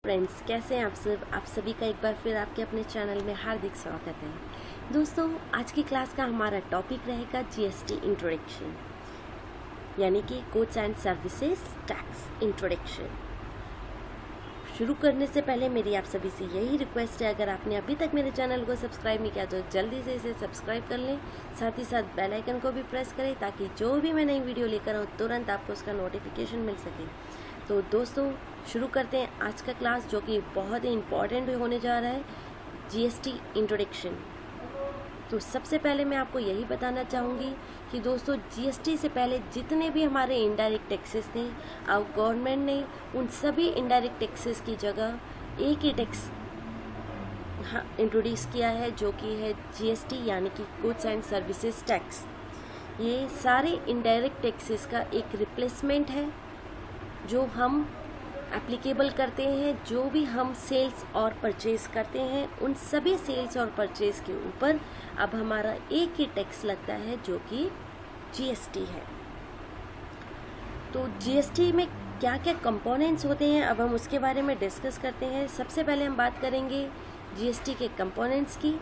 Friends, कैसे हैं आप सब। आप सभी का एक बार फिर आपके अपने चैनल में हार्दिक स्वागत है। दोस्तों, आज की क्लास का हमारा टॉपिक रहेगा जीएसटी इंट्रोडक्शन, यानी कि goods and services tax introduction. शुरू करने से पहले मेरी आप सभी से यही रिक्वेस्ट है, अगर आपने अभी तक मेरे चैनल को सब्सक्राइब नहीं किया तो जल्दी से इसे सब्सक्राइब कर लें, साथ ही साथ बेल आइकन को भी प्रेस करें ताकि जो भी मैं नई वीडियो लेकर आऊँ तुरंत आपको उसका नोटिफिकेशन मिल सके। तो दोस्तों, शुरू करते हैं आज का क्लास, जो कि बहुत ही इम्पॉर्टेंट होने जा रहा है, जीएसटी इंट्रोडक्शन। तो सबसे पहले मैं आपको यही बताना चाहूँगी कि दोस्तों, जीएसटी से पहले जितने भी हमारे इनडायरेक्ट टैक्सेस थे, अब गवर्नमेंट ने उन सभी इनडायरेक्ट टैक्सेस की जगह एक ही टैक्स इंट्रोड्यूस किया है, जो कि है जीएसटी, यानी कि गुड्स एंड सर्विसेज टैक्स। ये सारे इनडायरेक्ट टैक्सेस का एक रिप्लेसमेंट है जो हम एप्लीकेबल करते हैं। जो भी हम सेल्स और परचेज करते हैं, उन सभी सेल्स और परचेज के ऊपर अब हमारा एक ही टैक्स लगता है, जो कि जीएसटी है। तो जीएसटी में क्या क्या कंपोनेंट्स होते हैं, अब हम उसके बारे में डिस्कस करते हैं। सबसे पहले हम बात करेंगे जीएसटी के कंपोनेंट्स की।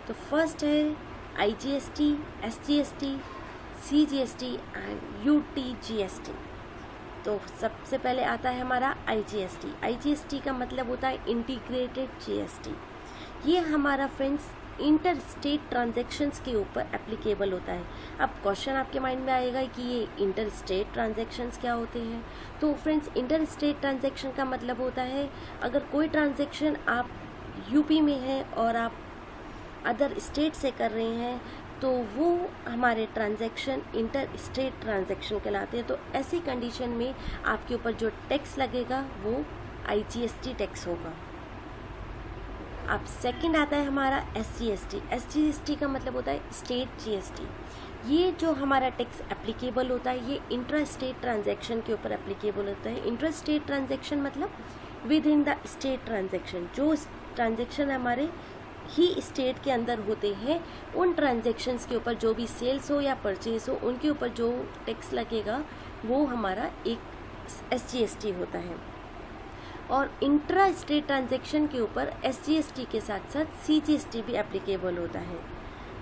तो फर्स्ट है IGST, SGST, CGST and UTGST. तो सबसे पहले आता है हमारा आईजीएसटी। आईजीएसटी का मतलब होता है इंटीग्रेटेड जीएसटी। ये हमारा फ्रेंड्स इंटर स्टेट ट्रांजैक्शंस के ऊपर एप्लीकेबल होता है। अब क्वेश्चन आपके माइंड में आएगा कि ये इंटर स्टेट ट्रांजैक्शंस क्या होते हैं। तो फ्रेंड्स, इंटर स्टेट ट्रांजैक्शन का मतलब होता है, अगर कोई ट्रांजैक्शन आप यूपी में है और आप अदर स्टेट से कर रहे हैं, तो वो हमारे ट्रांजैक्शन इंटर स्टेट ट्रांजैक्शन कहलाते हैं। तो ऐसी कंडीशन में आपके ऊपर जो टैक्स लगेगा वो आईजीएसटी टैक्स होगा। अब सेकंड आता है हमारा एसजीएसटी। एसजीएसटी का मतलब होता है स्टेट जीएसटी। ये जो हमारा टैक्स एप्लीकेबल होता है, ये इंट्रा स्टेट ट्रांजैक्शन के ऊपर एप्लीकेबल होता है। इंट्रा स्टेट ट्रांजैक्शन मतलब with in the state transaction, जो ट्रांजैक्शन हमारे ही स्टेट के अंदर होते हैं, उन ट्रांजैक्शंस के ऊपर जो भी सेल्स हो या परचेज हो, उनके ऊपर जो टैक्स लगेगा वो हमारा एक एसजीएसटी होता है। और इंट्रा स्टेट ट्रांजैक्शन के ऊपर एसजीएसटी के साथ साथ सीजीएसटी भी एप्लीकेबल होता है।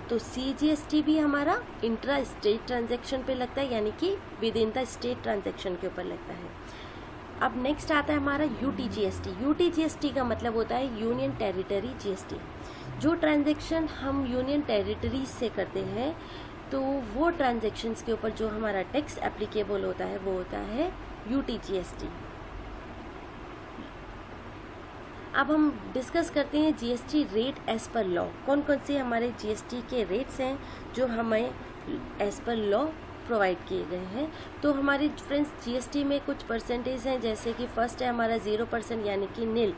तो सीजीएसटी भी हमारा इंट्रा स्टेट ट्रांजैक्शन पे लगता है, यानी कि with in the state transaction के ऊपर लगता है। अब नेक्स्ट आता है हमारा यूटीजीएसटी। यूटीजीएसटी का मतलब होता है यूनियन टेरिटरी जीएसटी। जो ट्रांजैक्शन हम यूनियन टेरिटरीज से करते हैं, तो वो ट्रांजैक्शंस के ऊपर जो हमारा टैक्स एप्लीकेबल होता है वो होता है यूटीजीएसटी। अब हम डिस्कस करते हैं GST rate as per law. कौन कौन से हमारे जीएसटी के रेट्स हैं जो हमें एज पर लॉ प्रोवाइड किए गए हैं। तो हमारे फ्रेंड्स, जीएसटी में कुछ परसेंटेज हैं, जैसे कि फर्स्ट है हमारा 0% यानी कि नील,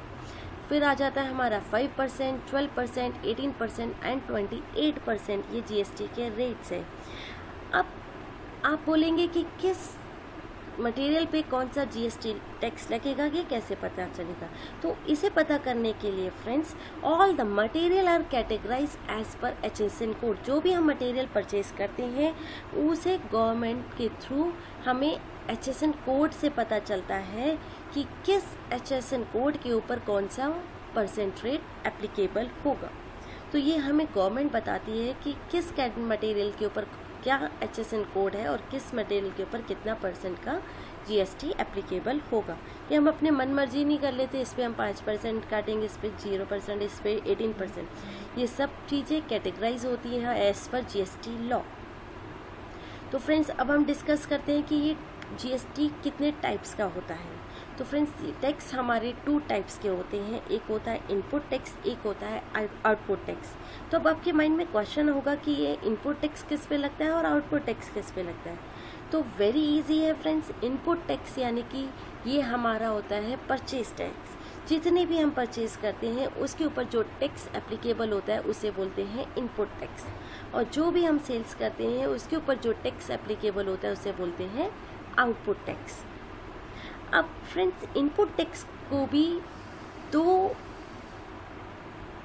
फिर आ जाता है हमारा 5%, 12%, 18% एंड 28%। ये जीएसटी के रेट्स हैं। अब आप बोलेंगे कि किस मटेरियल पे कौन सा जीएसटी टैक्स लगेगा, ये कैसे पता चलेगा। तो इसे पता करने के लिए friends, all the material are categorise as per HSN code. जो भी हम मटेरियल परचेज करते हैं, उसे गवर्नमेंट के थ्रू हमें एचएसएन कोड से पता चलता है कि किस एचएसएन कोड के ऊपर कौन सा परसेंट रेट एप्लीकेबल होगा। तो ये हमें गवर्नमेंट बताती है कि किस मटेरियल के ऊपर क्या एचएसएन कोड है और किस मटेरियल के ऊपर कितना परसेंट का जीएसटी एप्लीकेबल होगा। ये हम अपने मन मर्जी नहीं कर लेते, इस पर हम 5% काटेंगे, इस पर 0%, इस पर 18%। ये सब चीज़ें कैटेगराइज होती हैं एज पर जीएसटी लॉ। तो फ्रेंड्स, अब हम डिस्कस करते हैं कि ये जीएसटी कितने टाइप्स का होता है। तो फ्रेंड्स, टैक्स हमारे 2 टाइप्स के होते हैं। एक होता है इनपुट टैक्स, एक होता है आउटपुट टैक्स। तो अब आपके माइंड में क्वेश्चन होगा कि ये इनपुट टैक्स किस पे लगता है और आउटपुट टैक्स किस पे लगता है। तो वेरी इजी है फ्रेंड्स। इनपुट टैक्स यानी कि ये हमारा होता है परचेज टैक्स। जितने भी हम परचेज करते हैं उसके ऊपर जो टैक्स एप्लीकेबल होता है उसे बोलते हैं इनपुट टैक्स। और जो भी हम सेल्स करते हैं उसके ऊपर जो टैक्स एप्लीकेबल होता है उसे बोलते हैं आउटपुट टैक्स। अब फ्रेंड्स, इनपुट टैक्स को भी 2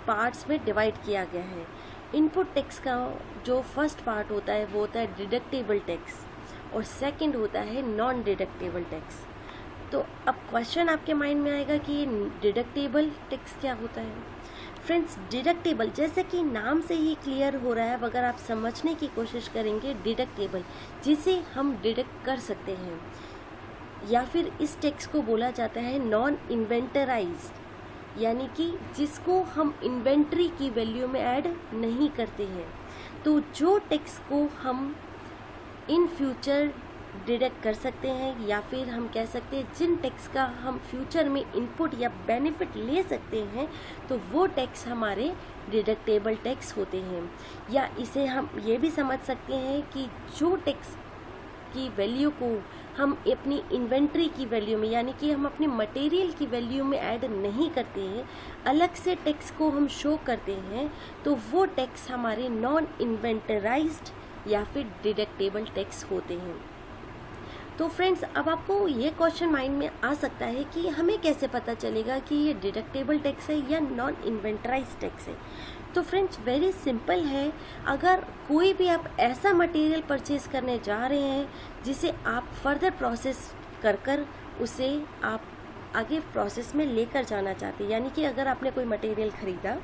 पार्ट्स में डिवाइड किया गया है। इनपुट टैक्स का जो फर्स्ट पार्ट होता है वो होता है डिडक्टेबल टैक्स और सेकंड होता है नॉन डिडक्टेबल टैक्स। तो अब क्वेश्चन आपके माइंड में आएगा कि ये डिडक्टेबल टैक्स क्या होता है। फ्रेंड्स, डिडक्टेबल जैसे कि नाम से ही क्लियर हो रहा है, अगर आप समझने की कोशिश करेंगे, डिडक्टेबल जिसे हम डिडक्ट कर सकते हैं, या फिर इस टैक्स को बोला जाता है नॉन इन्वेंटराइज्ड, यानी कि जिसको हम इन्वेंट्री की वैल्यू में ऐड नहीं करते हैं। तो जो टैक्स को हम इन फ्यूचर डिडक्ट कर सकते हैं, या फिर हम कह सकते हैं जिन टैक्स का हम फ्यूचर में इनपुट या बेनिफिट ले सकते हैं, तो वो टैक्स हमारे डिडक्टेबल टैक्स होते हैं। या इसे हम ये भी समझ सकते हैं कि जो टैक्स की वैल्यू को हम अपनी इन्वेंट्री की वैल्यू में, यानी कि हम अपनी मटेरियल की वैल्यू में ऐड नहीं करते हैं, अलग से टैक्स को हम शो करते हैं, तो वो टैक्स हमारे नॉन इन्वेंटराइज्ड या फिर डिडक्टेबल टैक्स होते हैं। तो फ्रेंड्स, अब आपको ये क्वेश्चन माइंड में आ सकता है कि हमें कैसे पता चलेगा कि ये डिडक्टेबल टैक्स है या नॉन इन्वेंटराइज्ड टैक्स है। तो फ्रेंड्स, वेरी सिंपल है। अगर कोई भी आप ऐसा मटेरियल परचेज करने जा रहे हैं जिसे आप फर्दर प्रोसेस कर उसे आप आगे प्रोसेस में लेकर जाना चाहते हैं, यानी कि अगर आपने कोई मटेरियल खरीदा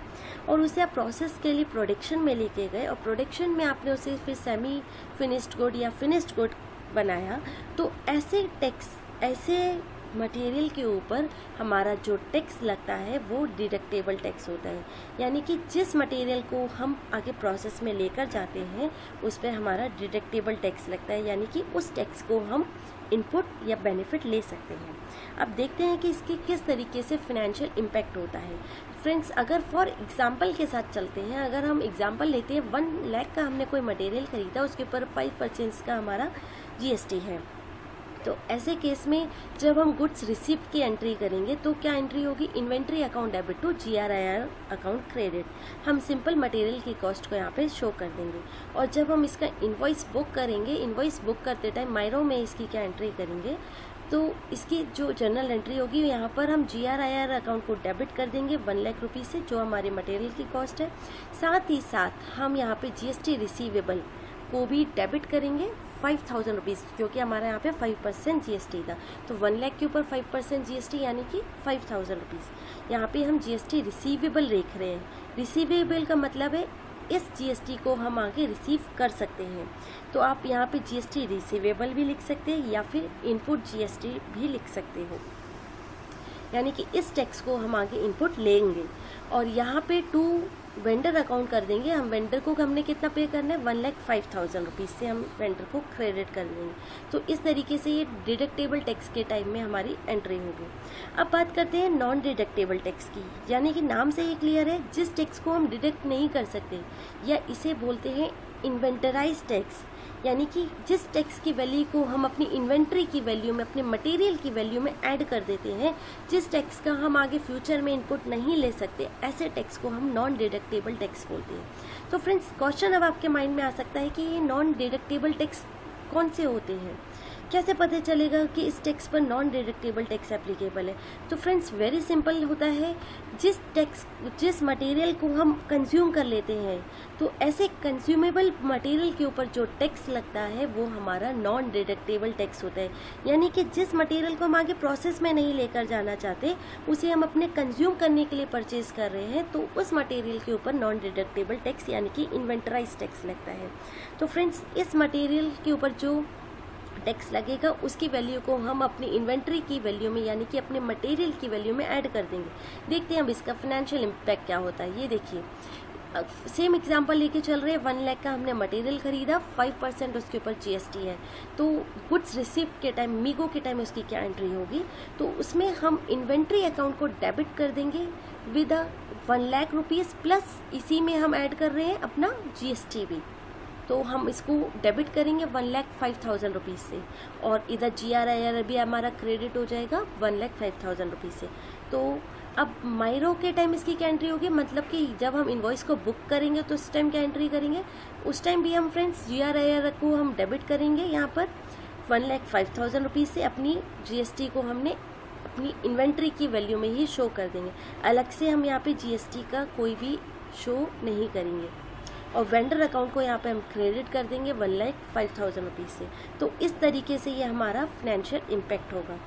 और उसे आप प्रोसेस के लिए प्रोडक्शन में लेके गए और प्रोडक्शन में आपने उसे फिर सेमी फिनिश्ड गुड या फिनिश्ड गुड बनाया, तो ऐसे मटेरियल के ऊपर हमारा जो टैक्स लगता है वो डिडक्टेबल टैक्स होता है। यानी कि जिस मटेरियल को हम आगे प्रोसेस में लेकर जाते हैं उस पर हमारा डिडक्टेबल टैक्स लगता है, यानी कि उस टैक्स को हम इनपुट या बेनिफिट ले सकते हैं। अब देखते हैं कि इसके किस तरीके से फाइनेंशियल इम्पैक्ट होता है। फ्रेंड्स, अगर फॉर एग्जांपल के साथ चलते हैं, अगर हम एग्जांपल लेते हैं 1 लाख का हमने कोई मटेरियल खरीदा, उसके ऊपर 5% का हमारा GST है। तो ऐसे केस में जब हम गुड्स रिसीव्ड की एंट्री करेंगे तो क्या एंट्री होगी, inventory account debit to GRIR account credit. हम सिंपल मटेरियल की कॉस्ट को यहाँ पे शो कर देंगे। और जब हम इसका इन्वॉइस बुक करेंगे, इन्वॉइस बुक करते टाइम मायरो में इसकी क्या एंट्री करेंगे, तो इसकी जो जर्नल एंट्री होगी यहाँ पर हम GRIR अकाउंट को डेबिट कर देंगे 1 लाख रुपये से, जो हमारे मटेरियल की कॉस्ट है। साथ ही साथ हम यहाँ पे GST रिसीवेबल को भी डेबिट करेंगे 5000 रुपीज़, क्योंकि हमारे यहाँ पे 5% GST था। तो 1 लाख के ऊपर 5% GST यानी कि 5000 रुपीज़। यहाँ पे हम GST रिसीवेबल देख रहे हैं। रिसीवेबल का मतलब है इस GST को हम आगे रिसीव कर सकते हैं। तो आप यहाँ पे GST रिसीवेबल भी लिख सकते हैं या फिर इनपुट GST भी लिख सकते हो, यानी कि इस टैक्स को हम आगे इनपुट लेंगे। और यहाँ पे 2 वेंडर अकाउंट कर देंगे। हम वेंडर को हमने कितना पे करना है, 1,05,000 रुपीज़ से हम वेंडर को क्रेडिट कर देंगे। तो इस तरीके से ये डिडक्टेबल टैक्स के टाइम में हमारी एंट्री होगी। अब बात करते हैं नॉन डिडक्टेबल टैक्स की, यानी कि नाम से ही क्लियर है, जिस टैक्स को हम डिडक्ट नहीं कर सकते, या इसे बोलते हैं इन्वेंटराइज टैक्स, यानी कि जिस टैक्स की वैल्यू को हम अपनी इन्वेंट्री की वैल्यू में, अपने मटेरियल की वैल्यू में ऐड कर देते हैं, जिस टैक्स का हम आगे फ्यूचर में इनपुट नहीं ले सकते, ऐसे टैक्स को हम नॉन डिडक्टेबल टैक्स बोलते हैं। तो फ्रेंड्स, क्वेश्चन अब आपके माइंड में आ सकता है कि ये नॉन डिडक्टेबल टैक्स कौन से होते हैं, कैसे पता चलेगा कि इस टैक्स पर नॉन डिडक्टेबल टैक्स एप्लीकेबल है। तो फ्रेंड्स, वेरी सिंपल होता है, जिस मटेरियल को हम कंज्यूम कर लेते हैं, तो ऐसे कंज्यूमेबल मटेरियल के ऊपर जो टैक्स लगता है वो हमारा नॉन डिडक्टेबल टैक्स होता है। यानी कि जिस मटेरियल को हम आगे प्रोसेस में नहीं लेकर जाना चाहते, उसे हम अपने कंज्यूम करने के लिए परचेज कर रहे हैं, तो उस मटेरियल के ऊपर नॉन डिडक्टेबल टैक्स यानी कि इन्वेंटराइज टैक्स लगता है। तो फ्रेंड्स, इस मटेरियल के ऊपर जो टैक्स लगेगा उसकी वैल्यू को हम अपनी इन्वेंट्री की वैल्यू में, यानी कि अपने मटेरियल की वैल्यू में ऐड कर देंगे। देखते हैं अब इसका फाइनेंशियल इम्पैक्ट क्या होता है। ये देखिए, सेम एग्जांपल लेके चल रहे हैं। 1 लाख का हमने मटेरियल खरीदा, 5% उसके ऊपर GST है। तो गुड्स रिसीव्ड के टाइम, मीगो के टाइम उसकी क्या एंट्री होगी, तो उसमें हम इन्वेंट्री अकाउंट को डेबिट कर देंगे विद 1 लाख रुपीज़, प्लस इसी में हम ऐड कर रहे हैं अपना GST भी। तो हम इसको डेबिट करेंगे 1,05,000 रुपीज़ से, और इधर GRIR भी हमारा क्रेडिट हो जाएगा 1,05,000 रुपीज़ से। तो अब मायरो के टाइम इसकी क्या एंट्री होगी, मतलब कि जब हम इन्वॉइस को बुक करेंगे तो उस टाइम क्या एंट्री करेंगे, उस टाइम भी हम फ्रेंड्स GRIR को हम डेबिट करेंगे यहाँ पर 1,05,000 रुपीज़ से। अपनी GST को हमने अपनी इन्वेंट्री की वैल्यू में ही शो कर देंगे, अलग से हम यहाँ पे GST का कोई भी शो नहीं करेंगे। और वेंडर अकाउंट को यहाँ पे हम क्रेडिट कर देंगे 1,05,000 रुपीज़ से। तो इस तरीके से ये हमारा फाइनेंशियल इम्पैक्ट होगा।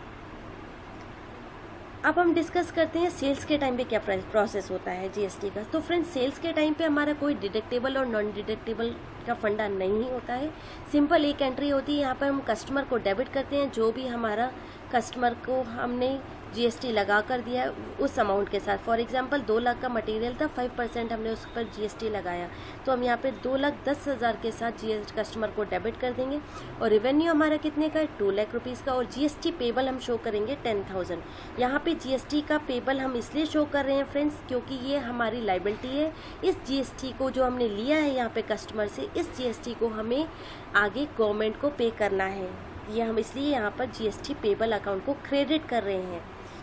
अब हम डिस्कस करते हैं सेल्स के टाइम पे क्या प्रोसेस होता है जीएसटी का। तो फ्रेंड्स, सेल्स के टाइम पे हमारा कोई डिडक्टेबल और नॉन डिडक्टेबल का फंडा नहीं होता है। सिंपल एक एंट्री होती है, यहाँ पर हम कस्टमर को डेबिट करते हैं जो भी हमारा कस्टमर को हमने जीएसटी लगा कर दिया है उस अमाउंट के साथ। फॉर एग्जांपल 2 लाख का मटेरियल था, 5% हमने उस पर जीएसटी लगाया, तो हम यहाँ पे 2,10,000 के साथ कस्टमर को डेबिट कर देंगे। और रेवेन्यू हमारा कितने का है, 2 लाख रुपीज़ का। और जीएसटी पेबल हम शो करेंगे 10,000। यहाँ पे जीएसटी का पेबल हम इसलिए शो कर रहे हैं फ्रेंड्स, क्योंकि ये हमारी लाइबिलिटी है। इस जीएसटी को जो हमने लिया है यहाँ पे कस्टमर से, इस जीएसटी को हमें आगे गवर्नमेंट को पे करना है। ये हम इसलिए यहाँ पर जीएसटी पेबल अकाउंट को क्रेडिट कर रहे हैं,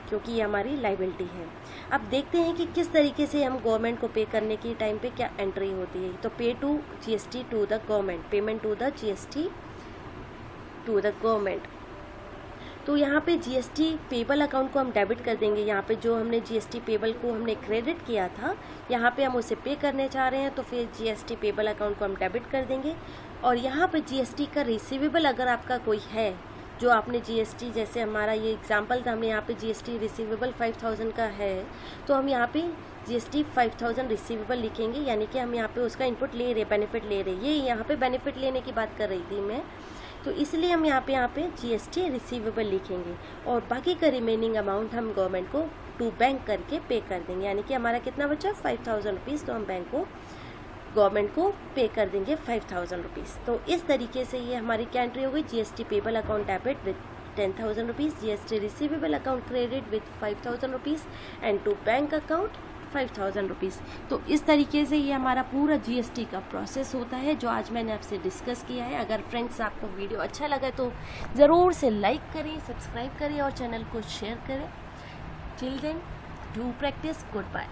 क्योंकि ये हमारी लाइबिलिटी है। अब देखते हैं कि किस तरीके से हम गवर्नमेंट को पे करने के टाइम पे क्या एंट्री होती है। तो pay to GST to the government, payment to the GST to the government. तो यहाँ पे जीएसटी पेबल अकाउंट को हम डेबिट कर देंगे। यहाँ पे जो हमने जीएसटी पेबल को हमने क्रेडिट किया था, यहाँ पे हम उसे पे करने चाह रहे हैं, तो फिर जीएसटी पेबल अकाउंट को हम डेबिट कर देंगे। और यहाँ पे जीएसटी का रिसीवेबल अगर आपका कोई है, जो आपने जीएसटी, जैसे हमारा ये एग्जांपल था, हमने यहाँ पे जीएसटी रिसीवेबल 5,000 का है, तो हम यहाँ पे जीएसटी 5,000 रिसीवेबल लिखेंगे, यानी कि हम यहाँ पे उसका इनपुट ले रहे, बेनिफिट ले रहे। ये यहाँ पे बेनिफिट लेने की बात कर रही थी मैं, तो इसलिए हम यहाँ पे जीएसटी रिसीवेबल लिखेंगे। और बाकी का रिमेनिंग अमाउंट हम गवर्नमेंट को टू बैंक करके पे कर देंगे, यानी कि हमारा कितना बचा, 5,000 रुपीज़। तो हम बैंक को, गवर्नमेंट को पे कर देंगे 5,000 रुपीज़। तो इस तरीके से ये हमारी क्या एंट्री हो गई, GST payable account debit with 10,000 rupees, GST receivable account credit with 5,000 rupees and to bank account 5,000 rupees. तो इस तरीके से ये हमारा पूरा जीएसटी का प्रोसेस होता है, जो आज मैंने आपसे डिस्कस किया है। अगर फ्रेंड्स आपको वीडियो अच्छा लगा तो ज़रूर से लाइक करें, सब्सक्राइब करें और चैनल को शेयर करें। Till then, do practice, good bye.